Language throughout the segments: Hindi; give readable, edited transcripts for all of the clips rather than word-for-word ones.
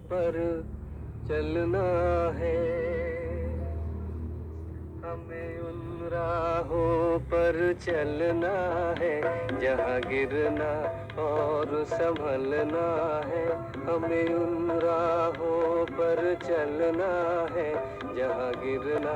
पर चलना है। हमें उन राहों पर चलना है जहाँ गिरना और संभलना है। हमें उन राहों पर चलना है जहाँ गिरना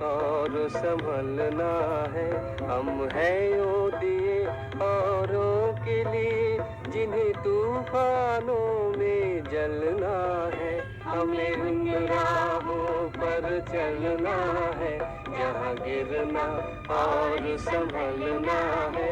और संभलना है। हम हैं यूं दिए औरों के लिए जिन्हें तूफानों में जलना है। हमें उन राहों पर चलना है जहाँ गिरना और संभलना है।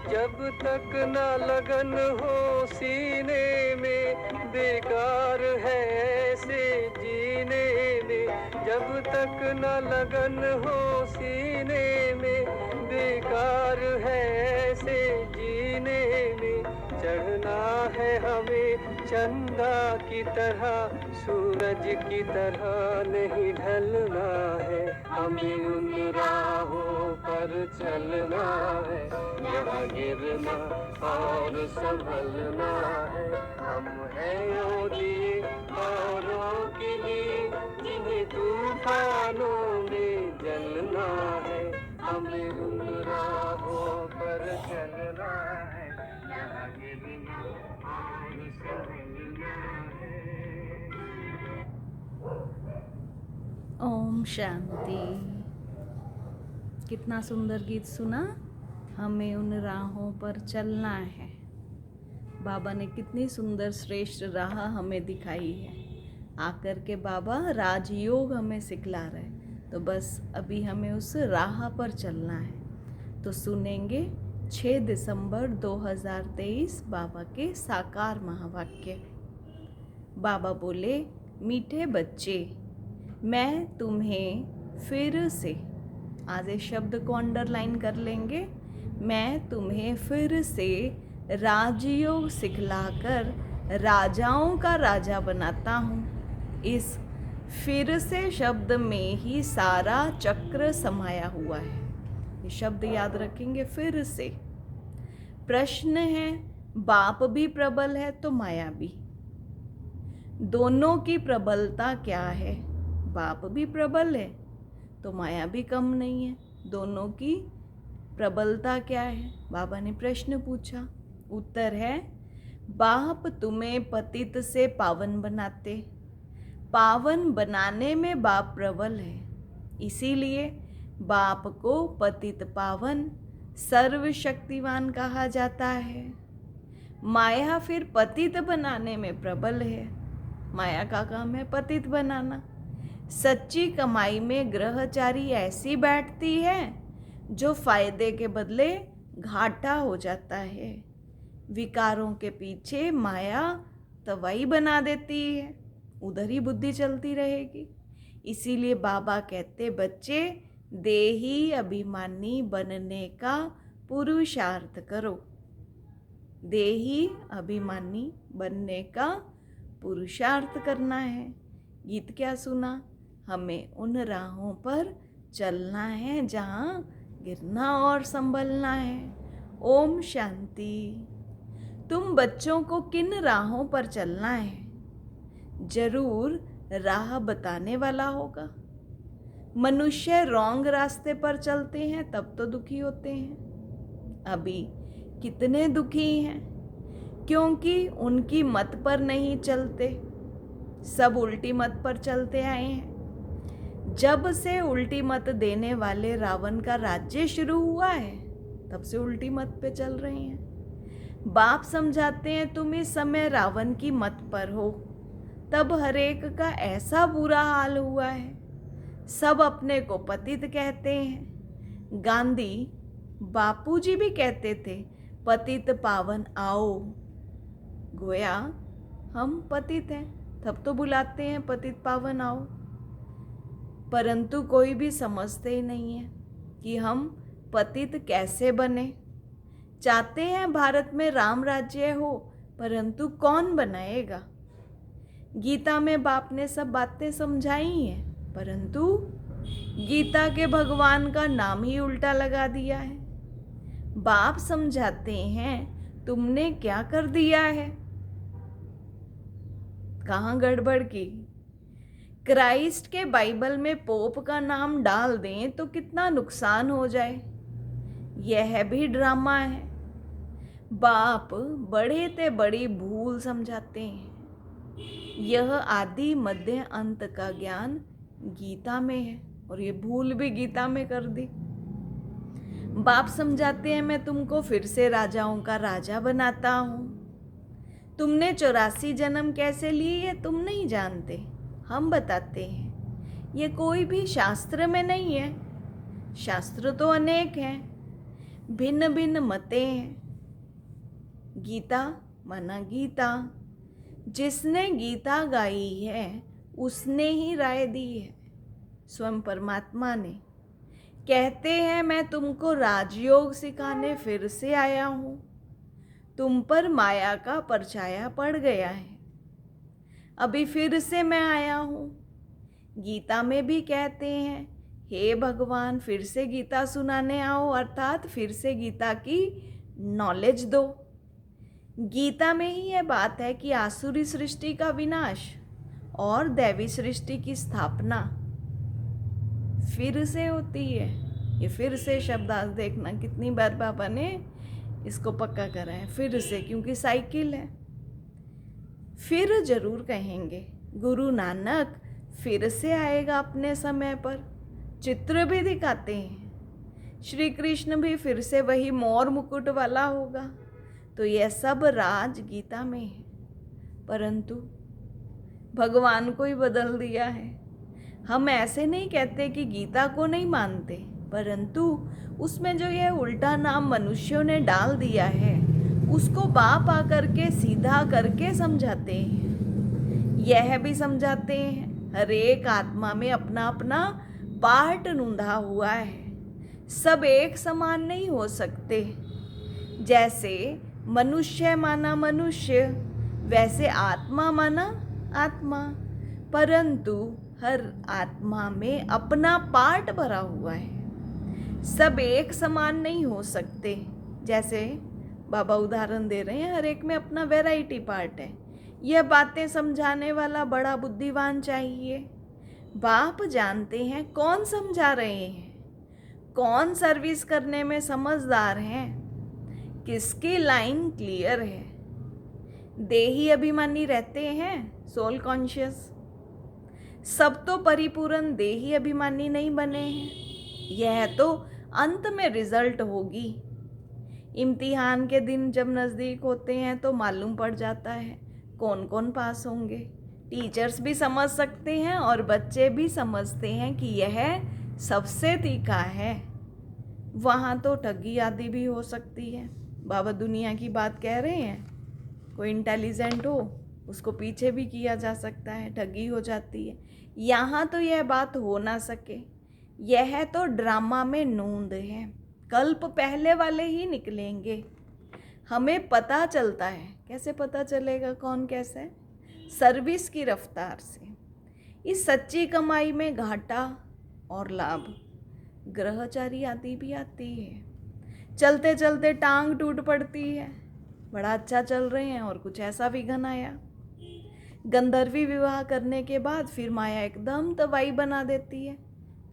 जब तक न लगन हो सीने में बेकार है ऐसे जीने में। जब तक न लगन हो सीने में बेकार है ऐसे जीने में। चढ़ना है हमें चंदा की तरह सूरज की तरह नहीं ढलना है। हमें उन राहों पर चलना है जहाँ गिरना और संभलना है। हम हैं यूं दिए औरों के लिए जिन्हें तूफानों में जलना है। हमें उन राहों पर चलना है जहाँ गिरना और संभलना है। ओम शांति। कितना सुंदर गीत सुना। हमें उन राहों पर चलना है। बाबा ने कितनी सुंदर श्रेष्ठ राह हमें दिखाई है। आकर के बाबा राजयोग हमें सिखला रहे, तो बस अभी हमें उस राह पर चलना है। तो सुनेंगे 6 दिसंबर 2023 बाबा के साकार महावाक्य। बाबा बोले, मीठे बच्चे, मैं तुम्हें फिर से, आज इस शब्द को अंडरलाइन कर लेंगे, मैं तुम्हें फिर से राजयोग सिखलाकर राजाओं का राजा बनाता हूँ। इस फिर से शब्द में ही सारा चक्र समाया हुआ है। ये शब्द याद रखेंगे, फिर से। प्रश्न है, बाप भी प्रबल है तो माया भी, दोनों की प्रबलता क्या है? बाप भी प्रबल है तो माया भी कम नहीं है। दोनों की प्रबलता क्या है? बाबा ने प्रश्न पूछा। उत्तर है, बाप तुम्हें पतित से पावन बनाते, पावन बनाने में बाप प्रबल है। इसीलिए बाप को पतित पावन सर्वशक्तिवान कहा जाता है। माया फिर पतित बनाने में प्रबल है। माया का काम है पतित बनाना। सच्ची कमाई में ग्रहचारी ऐसी बैठती है जो फायदे के बदले घाटा हो जाता है। विकारों के पीछे माया तवाई बना देती है, उधर ही बुद्धि चलती रहेगी। इसीलिए बाबा कहते, बच्चे देही अभिमानी बनने का पुरुषार्थ करो। देही अभिमानी बनने का पुरुषार्थ करना है। गीत क्या सुना? हमें उन राहों पर चलना है जहाँ गिरना और संभलना है। ओम शांति। तुम बच्चों को किन राहों पर चलना है? जरूर राह बताने वाला होगा। मनुष्य रॉन्ग रास्ते पर चलते हैं तब तो दुखी होते हैं। अभी कितने दुखी हैं? क्योंकि उनकी मत पर नहीं चलते, सब उल्टी मत पर चलते आए हैं। जब से उल्टी मत देने वाले रावण का राज्य शुरू हुआ है, तब से उल्टी मत पे चल रहे हैं। बाप समझाते हैं, तुम इस समय रावण की मत पर हो, तब हरेक का ऐसा बुरा हाल हुआ है। सब अपने को पतित कहते हैं। गांधी बापूजी भी कहते थे, पतित पावन आओ। गोया हम पतित हैं, तब तो बुलाते हैं पतित पावन आओ। परंतु कोई भी समझते ही नहीं है कि हम पतित कैसे बने। चाहते हैं भारत में राम राज्य हो, परंतु कौन बनाएगा? गीता में बाप ने सब बातें समझाई हैं, परंतु गीता के भगवान का नाम ही उल्टा लगा दिया है। बाप समझाते हैं तुमने क्या कर दिया है, कहाँ गड़बड़ की। क्राइस्ट के बाइबल में पोप का नाम डाल दें तो कितना नुकसान हो जाए, यह भी ड्रामा है। बाप बड़े ते बड़ी भूल समझाते हैं। यह आदि मध्य अंत का ज्ञान गीता में है और ये भूल भी गीता में कर दी। बाप समझाते हैं मैं तुमको फिर से राजाओं का राजा बनाता हूँ। तुमने 84 जन्म कैसे लिए ये तुम नहीं जानते, हम बताते हैं। ये कोई भी शास्त्र में नहीं है, शास्त्र तो अनेक हैं, भिन्न भिन्न मतें हैं। गीता माना गीता, जिसने गीता गाई है उसने ही राय दी है, स्वयं परमात्मा ने। कहते हैं मैं तुमको राजयोग सिखाने फिर से आया हूँ, तुम पर माया का परछाया पड़ गया है, अभी फिर से मैं आया हूँ। गीता में भी कहते हैं हे भगवान फिर से गीता सुनाने आओ, अर्थात फिर से गीता की नॉलेज दो। गीता में ही यह बात है कि आसुरी सृष्टि का विनाश और दैवी सृष्टि की स्थापना फिर से होती है। ये फिर से शब्द आज देखना कितनी बार बाबा ने इसको पक्का करा है, फिर से, क्योंकि साइकिल है। फिर जरूर कहेंगे गुरु नानक फिर से आएगा अपने समय पर, चित्र भी दिखाते हैं। श्री कृष्ण भी फिर से वही मोर मुकुट वाला होगा। तो यह सब राज गीता में है, परंतु भगवान को ही बदल दिया है। हम ऐसे नहीं कहते कि गीता को नहीं मानते, परंतु उसमें जो यह उल्टा नाम मनुष्यों ने डाल दिया है उसको बाप आकर के सीधा करके समझाते हैं। यह भी समझाते हैं हर एक आत्मा में अपना अपना पार्ट नूंधा हुआ है, सब एक समान नहीं हो सकते। जैसे मनुष्य माना मनुष्य, वैसे आत्मा माना आत्मा, परंतु हर आत्मा में अपना पार्ट भरा हुआ है, सब एक समान नहीं हो सकते। जैसे बाबा उदाहरण दे रहे हैं, हर एक में अपना वैरायटी पार्ट है। यह बातें समझाने वाला बड़ा बुद्धिमान चाहिए। बाप जानते हैं कौन समझा रहे हैं, कौन सर्विस करने में समझदार हैं, किसकी लाइन क्लियर है। देही अभिमानी रहते हैं, सोल कॉन्शियस। सब तो परिपूर्ण देही अभिमानी नहीं बने हैं। यह तो अंत में रिजल्ट होगी। इम्तिहान के दिन जब नज़दीक होते हैं तो मालूम पड़ जाता है कौन कौन पास होंगे। टीचर्स भी समझ सकते हैं और बच्चे भी समझते हैं कि यह सबसे तीखा है। वहाँ तो ठगी आदि भी हो सकती है। बाबा दुनिया की बात कह रहे हैं, कोई इंटेलिजेंट हो उसको पीछे भी किया जा सकता है, ठगी हो जाती है। यहाँ तो यह बात हो ना सके, यह तो ड्रामा में नूंद है। कल्प पहले वाले ही निकलेंगे। हमें पता चलता है, कैसे पता चलेगा कौन कैसे? सर्विस की रफ्तार से। इस सच्ची कमाई में घाटा और लाभ, ग्रहचारी आदि भी आती है। चलते चलते टांग टूट पड़ती है, बड़ा अच्छा चल रहे हैं और कुछ ऐसा विघन आया। गंधर्वी विवाह करने के बाद फिर माया एकदम तवाई बना देती है।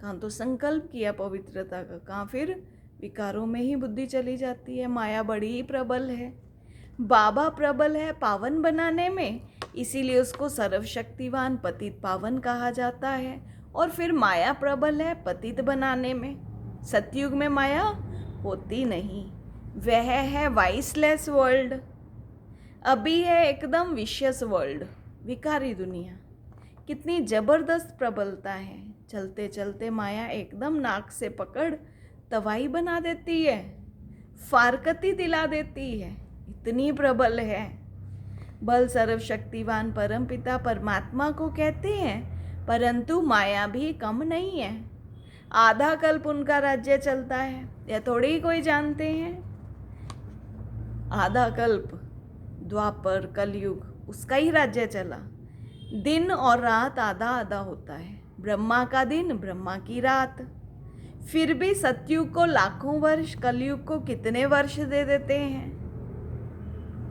कहाँ तो संकल्प किया पवित्रता का, कहाँ फिर विकारों में ही बुद्धि चली जाती है। माया बड़ी ही प्रबल है। बाबा प्रबल है पावन बनाने में, इसीलिए उसको सर्वशक्तिवान पतित पावन कहा जाता है। और फिर माया प्रबल है पतित बनाने में। सतयुग में माया होती नहीं, वह है वाइसलेस वर्ल्ड। अभी है एकदम विशियस वर्ल्ड, विकारी दुनिया। कितनी जबरदस्त प्रबलता है। चलते चलते माया एकदम नाक से पकड़ तवाई बना देती है, फारकती दिला देती है, इतनी प्रबल है। बल सर्वशक्तिवान परमपिता परमात्मा को कहते हैं, परंतु माया भी कम नहीं है। आधा कल्प उनका राज्य चलता है, यह थोड़ी ही कोई जानते हैं। आधा कल्प द्वापर कलयुग उसका ही राज्य चला। दिन और रात आधा आधा होता है, ब्रह्मा का दिन, ब्रह्मा की रात। फिर भी सतयुग को लाखों वर्ष, कलयुग को कितने वर्ष दे देते हैं?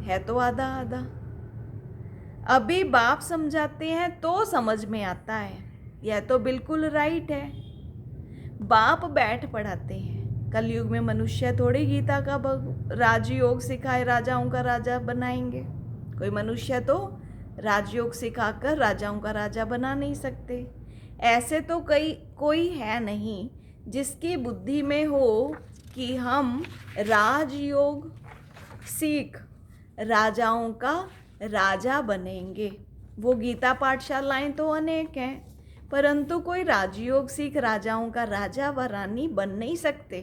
है तो आधा आधा। अभी बाप समझाते हैं तो समझ में आता है, यह तो बिल्कुल राइट है। बाप बैठ पढ़ाते हैं। कलयुग में मनुष्य थोड़ी गीता का राजयोग सिखाए राजाओं का राजा बनाएंगे। कोई मनुष्य तो राजयोग सिखाकर राजाओं का राजा बना नहीं सकते। ऐसे तो कोई है नहीं जिसकी बुद्धि में हो कि हम राजयोग सीख राजाओं का राजा बनेंगे। वो गीता पाठशालाएं तो अनेक हैं, परंतु कोई राजयोग सीख राजाओं का राजा व रानी बन नहीं सकते।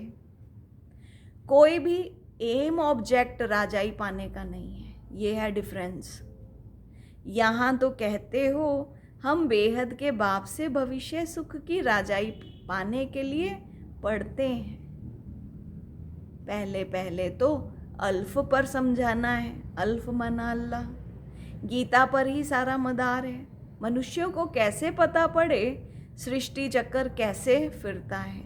कोई भी एम ऑब्जेक्ट राजाई पाने का नहीं है। ये है डिफरेंस। यहाँ तो कहते हो हम बेहद के बाप से भविष्य सुख की राजाई पाने के लिए पढ़ते हैं। पहले पहले तो अल्फ पर समझाना है। अल्फ माना अल्लाह। गीता पर ही सारा मदार है। मनुष्यों को कैसे पता पड़े सृष्टि चक्कर कैसे फिरता है,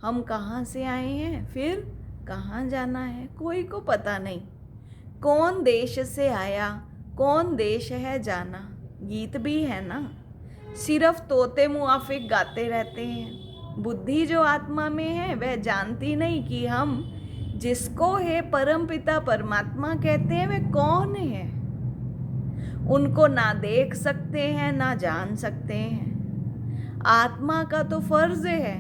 हम कहाँ से आए हैं, फिर कहाँ जाना है, कोई को पता नहीं। कौन देश से आया, कौन देश है जाना, गीत भी है ना। सिर्फ तोते मुआफिक गाते रहते हैं। बुद्धि जो आत्मा में है वह जानती नहीं कि हम जिसको है परम पिता परमात्मा कहते हैं वह कौन है। उनको ना देख सकते हैं ना जान सकते हैं। आत्मा का तो फर्ज है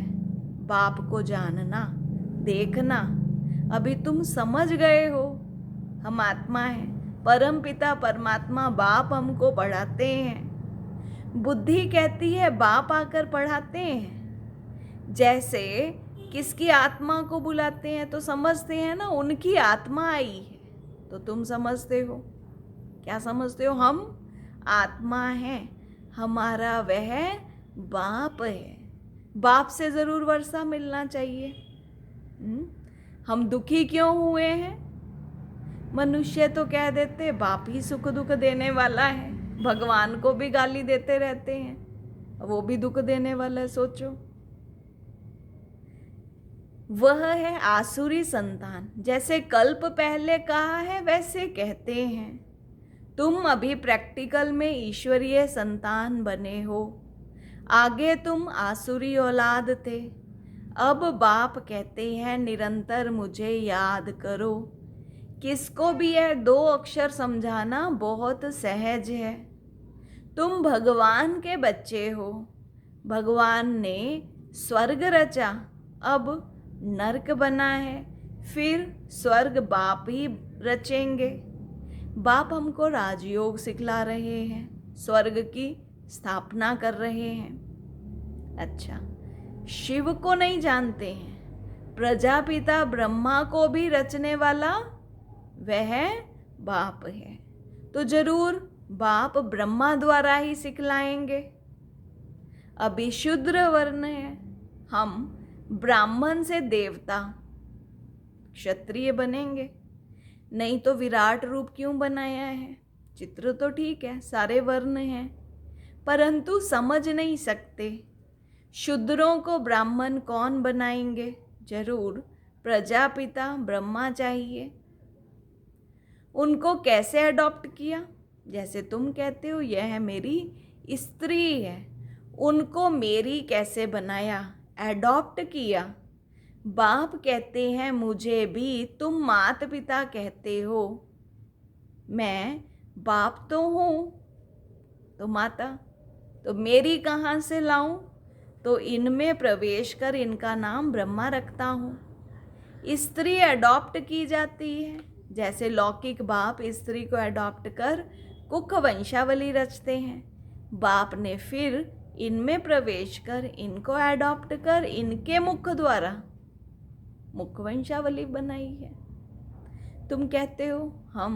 बाप को जानना, देखना। अभी तुम समझ गए हो हम आत्मा हैं, परम पिता परमात्मा बाप हमको पढ़ाते हैं। बुद्धि कहती है बाप आकर पढ़ाते हैं। जैसे किसकी आत्मा को बुलाते हैं तो समझते हैं ना उनकी आत्मा आई है, तो तुम समझते हो। क्या समझते हो? हम आत्मा हैं, हमारा वह बाप है। बाप से ज़रूर वर्षा मिलना चाहिए। हम दुखी क्यों हुए हैं? मनुष्य तो कह देते बाप ही सुख दुख देने वाला है। भगवान को भी गाली देते रहते हैं, वो भी दुख देने वाला है। सोचो, वह है आसुरी संतान। जैसे कल्प पहले कहा है वैसे कहते हैं। तुम अभी प्रैक्टिकल में ईश्वरीय संतान बने हो। आगे तुम आसुरी औलाद थे। अब बाप कहते हैं निरंतर मुझे याद करो। किसको भी यह 2 अक्षर समझाना बहुत सहज है। तुम भगवान के बच्चे हो। भगवान ने स्वर्ग रचा, अब नरक बना है, फिर स्वर्ग बाप ही रचेंगे। बाप हमको राजयोग सिखला रहे हैं, स्वर्ग की स्थापना कर रहे हैं। अच्छा, शिव को नहीं जानते हैं। प्रजापिता ब्रह्मा को भी रचने वाला वह बाप है, तो जरूर बाप ब्रह्मा द्वारा ही सिखलाएंगे। अभी शूद्र वर्ण है, हम ब्राह्मण से देवता क्षत्रिय बनेंगे। नहीं तो विराट रूप क्यों बनाया है? चित्र तो ठीक है, सारे वर्ण हैं, परंतु समझ नहीं सकते। शूद्रों को ब्राह्मण कौन बनाएंगे? जरूर प्रजापिता ब्रह्मा चाहिए। उनको कैसे अडॉप्ट किया? जैसे तुम कहते हो यह मेरी स्त्री है, उनको मेरी कैसे बनाया? एडॉप्ट किया। बाप कहते हैं मुझे भी तुम मात पिता कहते हो। मैं बाप तो हूँ, तो माता, तो मेरी कहाँ से लाऊं? तो इनमें प्रवेश कर इनका नाम ब्रह्मा रखता हूँ। स्त्री अडॉप्ट की जाती है, जैसे लौकिक बाप स्त्री को अडॉप्ट कर कुख वंशावली रचते हैं। बाप ने फिर इनमें प्रवेश कर इनको अडॉप्ट कर इनके मुख द्वारा मुख वंशावली बनाई है। तुम कहते हो हम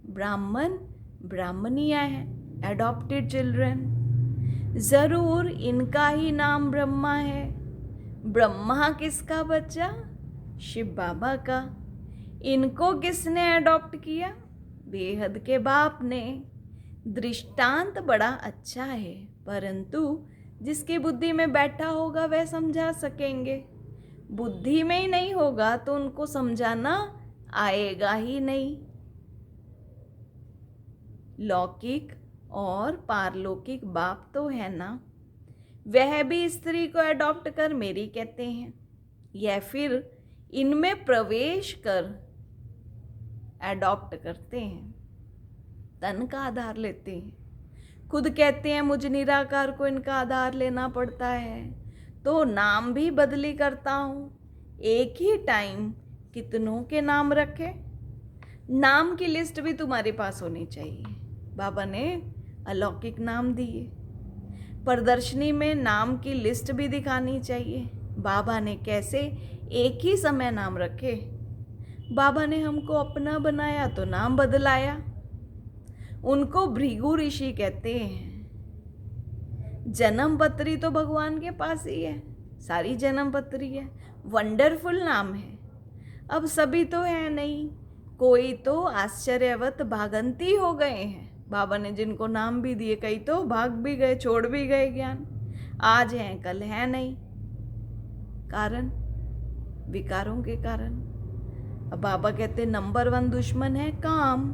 ब्राह्मण ब्राह्मणियाँ हैं, अडॉप्टेड चिल्ड्रन। ज़रूर इनका ही नाम ब्रह्मा है। ब्रह्मा किसका बच्चा? शिव बाबा का। इनको किसने अडॉप्ट किया? बेहद के बाप ने। दृष्टांत बड़ा अच्छा है, परंतु जिसकी बुद्धि में बैठा होगा वह समझा सकेंगे। बुद्धि में ही नहीं होगा तो उनको समझाना आएगा ही नहीं। लौकिक और पारलौकिक बाप तो है ना, वह भी स्त्री को अडॉप्ट कर मेरी कहते हैं या फिर इनमें प्रवेश कर अडॉप्ट करते हैं, तन का आधार लेते हैं। खुद कहते हैं मुझ निराकार को इनका आधार लेना पड़ता है, तो नाम भी बदली करता हूँ। एक ही टाइम कितनों के नाम रखे? नाम की लिस्ट भी तुम्हारे पास होनी चाहिए। बाबा ने अलौकिक नाम दिए, प्रदर्शनी में नाम की लिस्ट भी दिखानी चाहिए। बाबा ने कैसे एक ही समय नाम रखे? बाबा ने हमको अपना बनाया तो नाम बदलाया। उनको भृगु ऋषि कहते हैं। जन्म पत्री तो भगवान के पास ही है, सारी जन्म पत्री है, वंडरफुल नाम है। अब सभी तो है नहीं, कोई तो आश्चर्यवत भागंती हो गए हैं। बाबा ने जिनको नाम भी दिए, कई तो भाग भी गए, छोड़ भी गए ज्ञान। आज हैं कल है नहीं, कारण विकारों के कारण। अब बाबा कहते नंबर 1 दुश्मन है काम।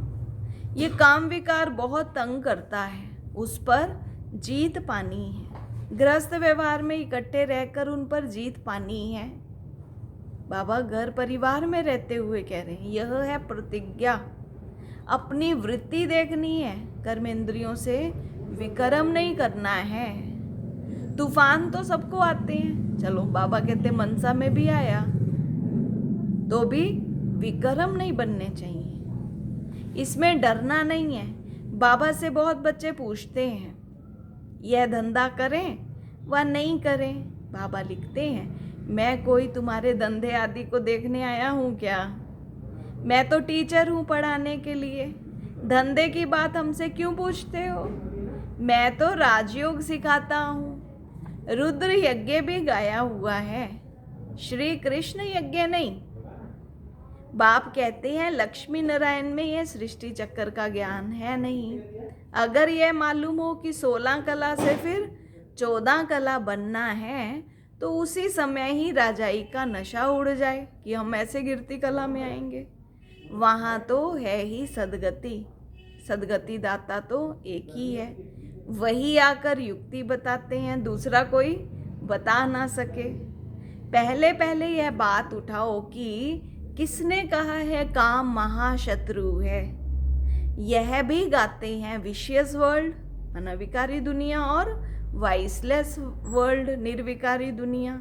ये काम विकार बहुत तंग करता है, उस पर जीत पानी है। गृहस्थ व्यवहार में इकट्ठे रहकर उन पर जीत पानी है। बाबा घर परिवार में रहते हुए कह रहे हैं, यह है प्रतिज्ञा। अपनी वृत्ति देखनी है, कर्मेंद्रियों से विकर्म नहीं करना है। तूफान तो सबको आते हैं, चलो बाबा कहते मनसा में भी आया तो भी विकर्म नहीं बनने चाहिए, इसमें डरना नहीं है। बाबा से बहुत बच्चे पूछते हैं यह धंधा करें व नहीं करें। बाबा लिखते हैं मैं कोई तुम्हारे धंधे आदि को देखने आया हूँ क्या? मैं तो टीचर हूँ पढ़ाने के लिए, धंधे की बात हमसे क्यों पूछते हो? मैं तो राजयोग सिखाता हूँ। रुद्र यज्ञ भी गाया हुआ है, श्री कृष्ण यज्ञ नहीं। बाप कहते हैं लक्ष्मी नारायण में यह सृष्टि चक्र का ज्ञान है नहीं। अगर यह मालूम हो कि 16 कला से फिर 14 कला बनना है तो उसी समय ही राजाई का नशा उड़ जाए कि हम ऐसे गिरती कला में आएंगे। वहाँ तो है ही सदगति, सदगति दाता तो एक ही है, वही आकर युक्ति बताते हैं, दूसरा कोई बता ना सके। पहले पहले यह बात उठाओ कि किसने कहा है काम महाशत्रु है। यह भी गाते हैं विशियस वर्ल्ड अनविकारी दुनिया और वाइसलेस वर्ल्ड निर्विकारी दुनिया।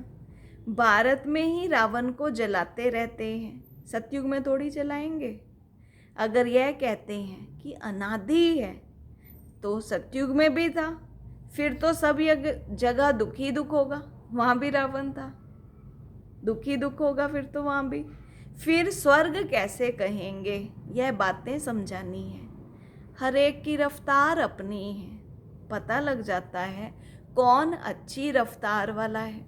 भारत में ही रावण को जलाते रहते हैं, सतयुग में थोड़ी जलाएंगे। अगर यह कहते हैं कि अनादि है तो सतयुग में भी था, फिर तो सब जगह दुख ही दुख होगा। वहाँ भी रावण था, दुख ही दुख होगा फिर तो वहाँ भी। फिर स्वर्ग कैसे कहेंगे? यह बातें समझानी है। हर एक की रफ्तार अपनी है, पता लग जाता है कौन अच्छी रफ्तार वाला है।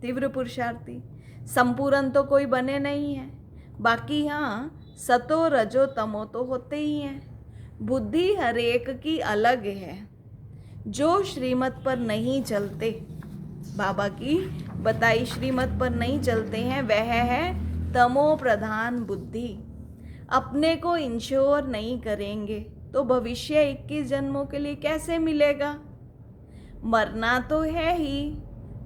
तीव्र पुरुषार्थी संपूर्ण तो कोई बने नहीं है, बाकी हाँ सतो रजो तमो तो होते ही हैं। बुद्धि हर एक की अलग है। जो श्रीमत पर नहीं चलते, बाबा की बताई श्रीमत पर नहीं चलते हैं, वह है तमो प्रधान बुद्धि। अपने को इंश्योर नहीं करेंगे तो भविष्य 21 जन्मों के लिए कैसे मिलेगा? मरना तो है ही,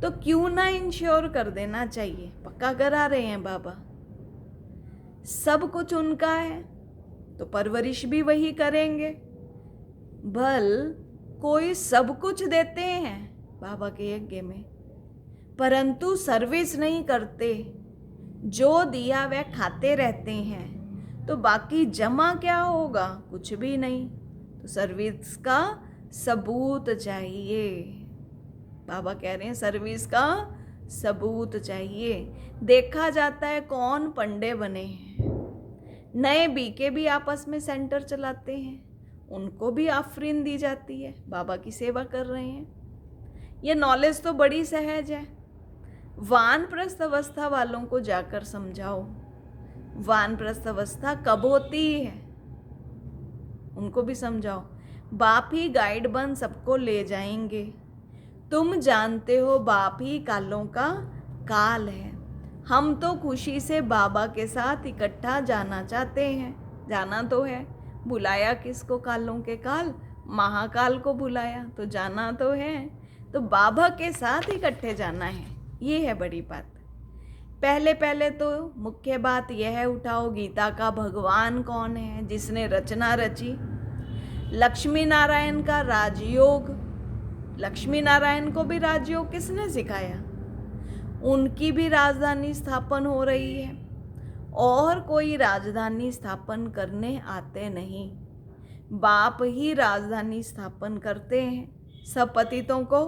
तो क्यों ना इंश्योर कर देना चाहिए। पक्का करा रहे हैं बाबा। सब कुछ उनका है तो परवरिश भी वही करेंगे। भल कोई सब कुछ देते हैं बाबा के यज्ञ में, परंतु सर्विस नहीं करते। जो दिया वह खाते रहते हैं, तो बाकी जमा क्या होगा? कुछ भी नहीं। तो सर्विस का सबूत चाहिए। बाबा कह रहे हैं सर्विस का सबूत चाहिए। देखा जाता है कौन पंडे बने हैं। नए बीके भी आपस में सेंटर चलाते हैं, उनको भी आफरीन दी जाती है, बाबा की सेवा कर रहे हैं। ये नॉलेज तो बड़ी सहज है। वानप्रस्थ अवस्था वालों को जाकर समझाओ वानप्रस्थ अवस्था कब होती है, उनको भी समझाओ। बाप ही गाइड बन सबको ले जाएंगे। तुम जानते हो बाप ही कालों का काल है। हम तो खुशी से बाबा के साथ इकट्ठा जाना चाहते हैं। जाना तो है, बुलाया किसको कालों के काल? महाकाल को बुलाया, तो जाना तो है। तो बाबा के साथ इकट्ठे जाना है, ये है बड़ी बात। पहले पहले तो मुख्य बात यह उठाओ, गीता का भगवान कौन है जिसने रचना रची? लक्ष्मी नारायण का राजयोग। लक्ष्मी नारायण को भी राजयोग किसने सिखाया? उनकी भी राजधानी स्थापन हो रही है, और कोई राजधानी स्थापन करने आते नहीं, बाप ही राजधानी स्थापन करते हैं, सब पतितों को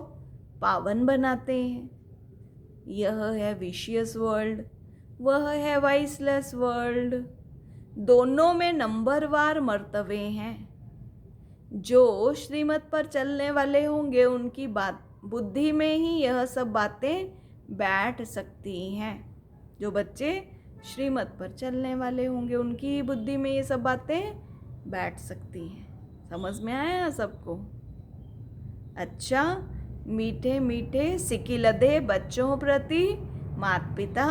पावन बनाते हैं। यह है विशियस वर्ल्ड, वह है वाइसलेस वर्ल्ड। दोनों में नंबरवार मर्तबे हैं। जो श्रीमत पर चलने वाले होंगे उनकी बात बुद्धि में ही यह सब बातें बैठ सकती हैं। जो बच्चे श्रीमत पर चलने वाले होंगे उनकी बुद्धि में ये सब बातें बैठ सकती हैं। समझ में आया सबको? अच्छा, मीठे मीठे सिकिलदे बच्चों प्रति माता पिता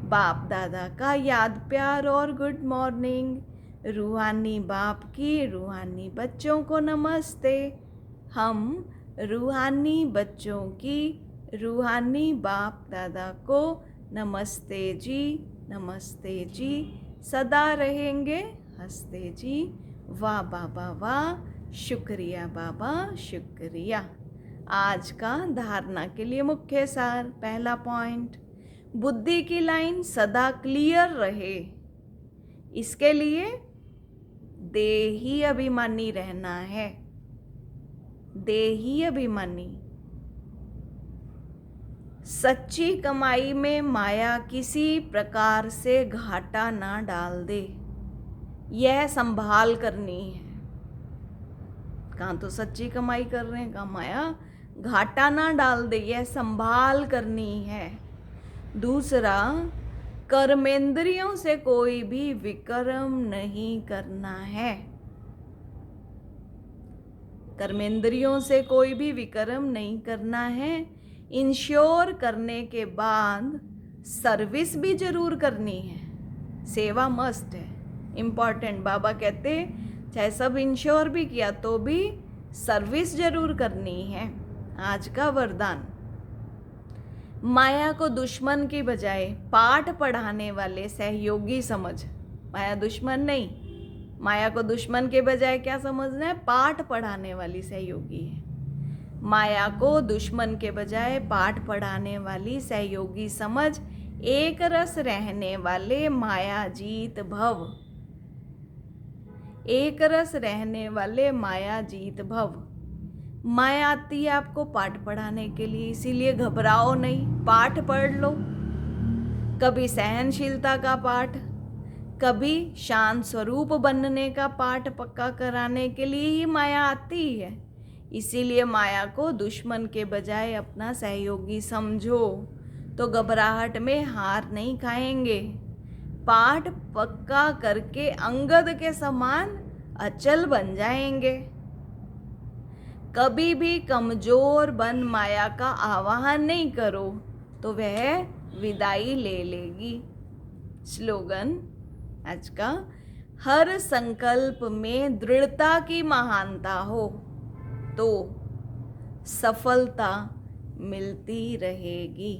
बाप दादा का याद प्यार और गुड मॉर्निंग। रूहानी बाप की रूहानी बच्चों को नमस्ते। हम रूहानी बच्चों की रूहानी बाप दादा को नमस्ते जी, नमस्ते जी सदा रहेंगे हंसते जी। वाह बाबा वाह, शुक्रिया बाबा शुक्रिया। आज का धारणा के लिए मुख्य सार, पहला पॉइंट, बुद्धि की लाइन सदा क्लियर रहे, इसके लिए देही अभिमानी रहना है। देही अभिमानी। सच्ची कमाई में माया किसी प्रकार से घाटा ना डाल दे, यह संभाल करनी है। कहाँ तो सच्ची कमाई कर रहे हैं, कहाँ माया घाटा ना डाल दे, यह संभाल करनी है। दूसरा, कर्मेंद्रियों से कोई भी विकर्म नहीं करना है। कर्मेंद्रियों से कोई भी विकर्म नहीं करना है। इंश्योर करने के बाद सर्विस भी जरूर करनी है। सेवा मस्ट है, इम्पॉर्टेंट। बाबा कहते चाहे सब इंश्योर भी किया तो भी सर्विस जरूर करनी है। आज का वरदान, माया को दुश्मन की बजाय पाठ पढ़ाने वाले सहयोगी समझ। माया दुश्मन नहीं, माया को दुश्मन के बजाय क्या समझना है? पाठ पढ़ाने वाली सहयोगी है। माया को दुश्मन के बजाय पाठ पढ़ाने वाली सहयोगी समझ। एक रस रहने वाले माया जीत भव। एक रस रहने वाले माया जीत भव। माया आती है आपको पाठ पढ़ाने के लिए, इसीलिए घबराओ नहीं, पाठ पढ़ लो। कभी सहनशीलता का पाठ, कभी शांत स्वरूप बनने का पाठ पक्का कराने के लिए ही माया आती है। इसीलिए माया को दुश्मन के बजाय अपना सहयोगी समझो, तो घबराहट में हार नहीं खाएंगे। पाठ पक्का करके अंगद के समान अचल बन जाएंगे। कभी भी कमजोर बन माया का आवाहन नहीं करो तो वह विदाई ले लेगी। स्लोगन आज का, हर संकल्प में दृढ़ता की महानता हो तो सफलता मिलती रहेगी।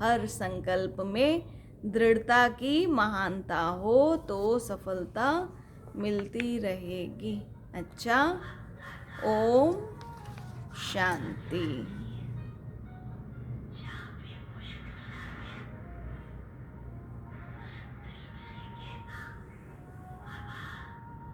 हर संकल्प में दृढ़ता की महानता हो तो सफलता मिलती रहेगी। अच्छा, ओम शांति।